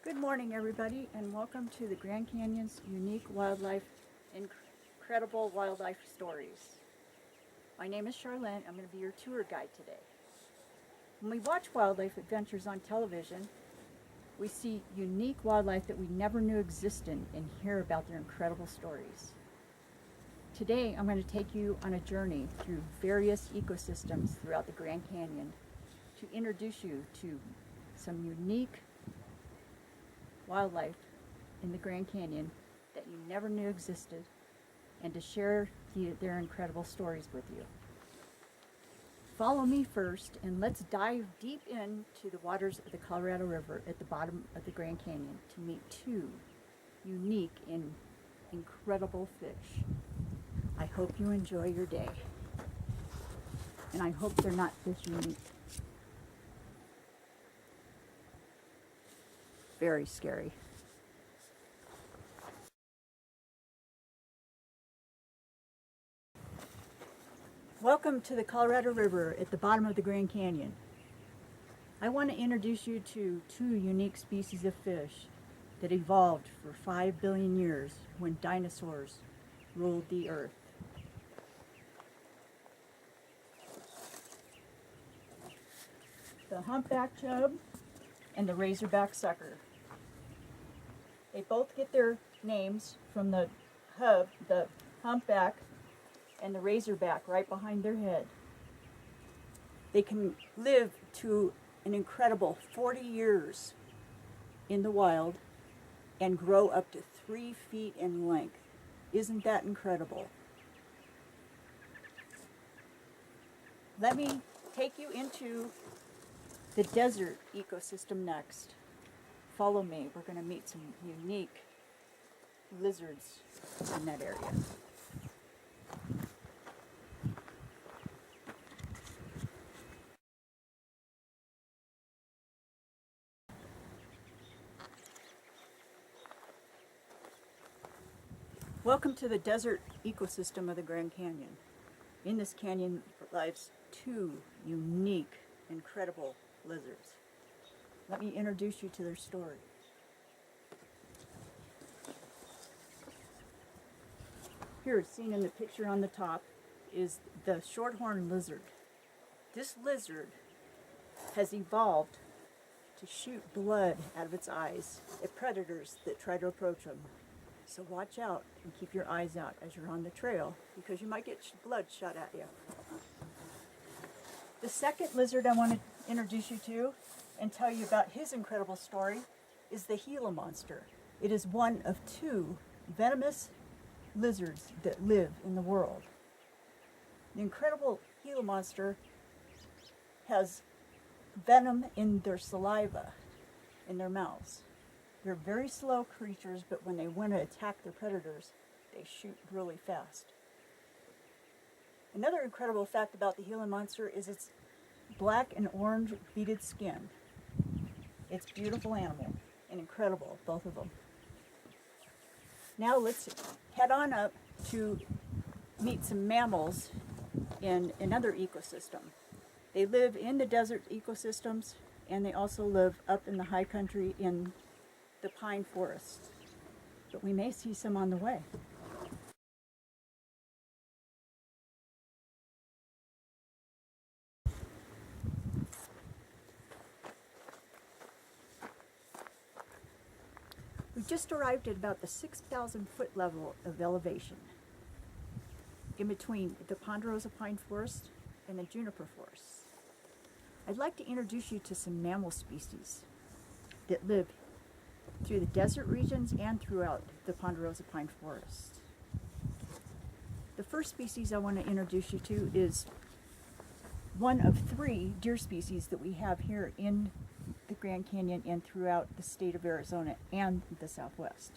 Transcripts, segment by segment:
Good morning, everybody, and welcome to the Grand Canyon's unique wildlife, incredible wildlife stories. My name is Charlene. I'm going to be your tour guide today. When we watch wildlife adventures on television, we see unique wildlife that we never knew existed and hear about their incredible stories. Today, I'm going to take you on a journey through various ecosystems throughout the Grand Canyon to introduce you to some unique wildlife in the Grand Canyon that you never knew existed, and to share their incredible stories with you. Follow me first, and let's dive deep into the waters of the Colorado River at the bottom of the Grand Canyon to meet two unique and incredible fish. I hope you enjoy your day, and I hope they're not this unique. Very scary. Welcome to the Colorado River at the bottom of the Grand Canyon. I want to introduce you to two unique species of fish that evolved for 5 billion years when dinosaurs ruled the earth. The humpback chub and the razorback sucker. They both get their names from the humpback and the razorback right behind their head. They can live to an incredible 40 years in the wild and grow up to 3 feet in length. Isn't that incredible? Let me take you into the desert ecosystem next. Follow me. We're going to meet some unique lizards in that area. Welcome to the desert ecosystem of the Grand Canyon. In this canyon lives two unique, incredible lizards. Let me introduce you to their story. Here, seen in the picture on the top, is the shorthorn lizard. This lizard has evolved to shoot blood out of its eyes at predators that try to approach them. So watch out and keep your eyes out as you're on the trail, because you might get blood shot at you. The second lizard I want to introduce you to and tell you about his incredible story is the Gila monster. It is one of 2 venomous lizards that live in the world. The incredible Gila monster has venom in their saliva, in their mouths. They're very slow creatures, but when they want to attack their predators, they shoot really fast. Another incredible fact about the Gila monster is its black and orange beaded skin. It's a beautiful animal and incredible, both of them. Now let's head on up to meet some mammals in another ecosystem. They live in the desert ecosystems, and they also live up in the high country in the pine forests. But we may see some on the way. We just arrived at about the 6,000 foot level of elevation, in between the ponderosa pine forest and the juniper forests. I'd like to introduce you to some mammal species that live through the desert regions and throughout the ponderosa pine forest. The first species I want to introduce you to is one of 3 deer species that we have here in the Grand Canyon and throughout the state of Arizona and the Southwest.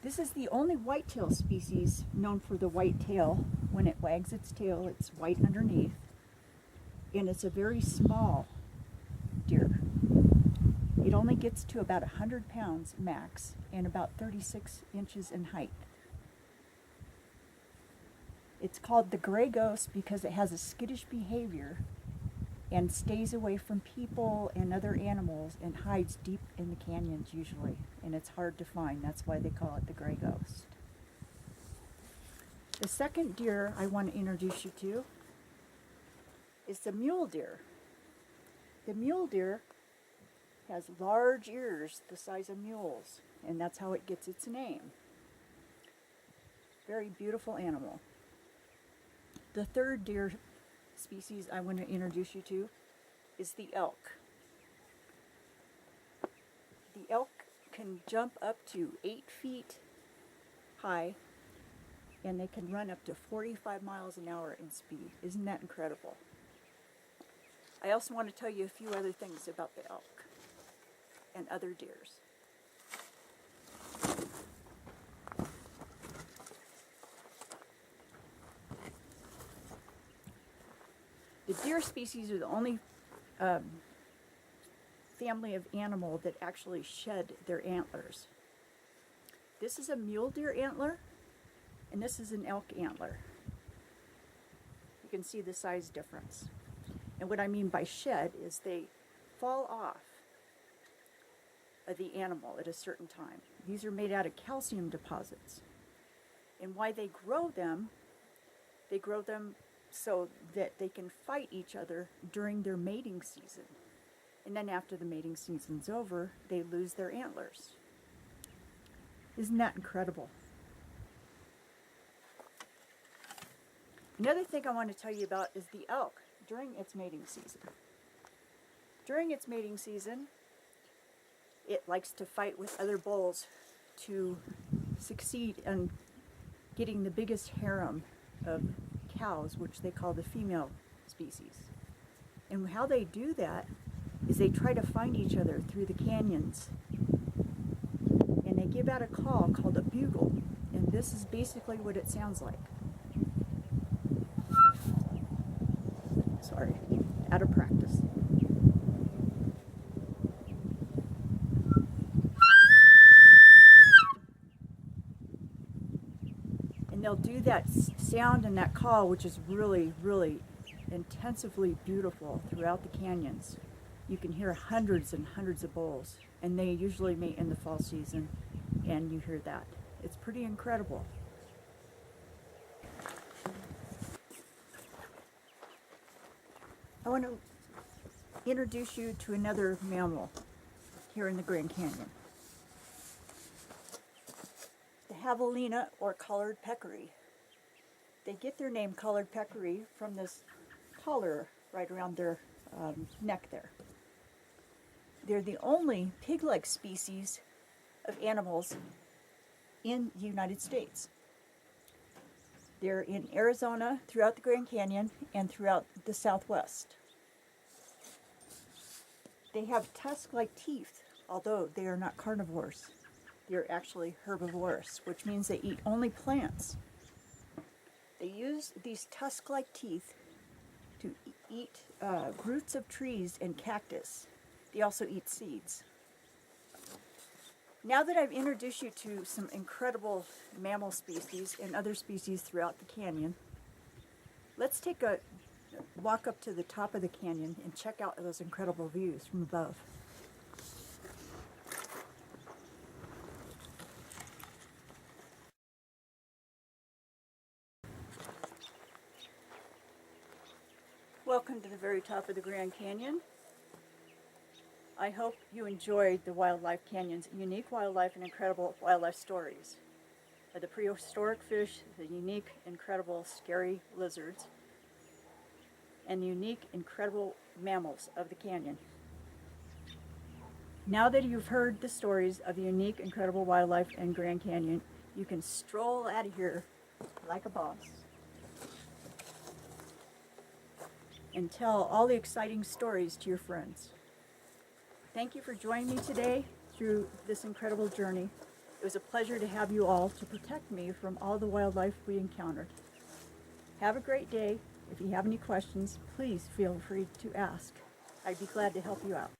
This is the only whitetail species known for the white tail. When it wags its tail, it's white underneath, and it's a very small deer. It only gets to about 100 pounds max and about 36 inches in height. It's called the gray ghost because it has a skittish behavior and stays away from people and other animals and hides deep in the canyons usually. And it's hard to find. That's why they call it the gray ghost. The second deer I want to introduce you to is the mule deer. The mule deer has large ears the size of mules, and that's how it gets its name. Very beautiful animal. The third deer species I want to introduce you to is the elk. The elk can jump up to 8 feet high, and they can run up to 45 miles an hour in speed. Isn't that incredible? I also want to tell you a few other things about the elk and other deers. The deer species are the only family of animal that actually shed their antlers. This is a mule deer antler, and this is an elk antler. You can see the size difference. And what I mean by shed is they fall off of the animal at a certain time. These are made out of calcium deposits. And why they grow them so that they can fight each other during their mating season. And then after the mating season's over, they lose their antlers. Isn't that incredible? Another thing I want to tell you about is the elk during its mating season. During its mating season, it likes to fight with other bulls to succeed in getting the biggest harem of cows, which they call the female species. And how they do that is they try to find each other through the canyons. And they give out a call called a bugle. And this is basically what it sounds like. Sorry, out of practice. And they'll do that sound and that call, which is really, really intensively beautiful throughout the canyons. You can hear hundreds and hundreds of bulls, and they usually mate in the fall season, and you hear that. It's pretty incredible. I want to introduce you to another mammal here in the Grand Canyon. The javelina, or collared peccary. They get their name collared peccary from this collar right around their neck there. They're the only pig-like species of animals in the United States. They're in Arizona, throughout the Grand Canyon, and throughout the Southwest. They have tusk-like teeth, although they are not carnivores. They're actually herbivorous, which means they eat only plants. They use these tusk-like teeth to eat roots of trees and cactus. They also eat seeds. Now that I've introduced you to some incredible mammal species and other species throughout the canyon, let's take a walk up to the top of the canyon and check out those incredible views from above. Welcome to the very top of the Grand Canyon. I hope you enjoyed the Wildlife Canyon's unique wildlife and incredible wildlife stories. The prehistoric fish, the unique, incredible, scary lizards, and the unique, incredible mammals of the canyon. Now that you've heard the stories of the unique, incredible wildlife in Grand Canyon, you can stroll out of here like a boss and tell all the exciting stories to your friends. Thank you for joining me today through this incredible journey. It was a pleasure to have you all to protect me from all the wildlife we encountered. Have a great day. If you have any questions, please feel free to ask. I'd be glad to help you out.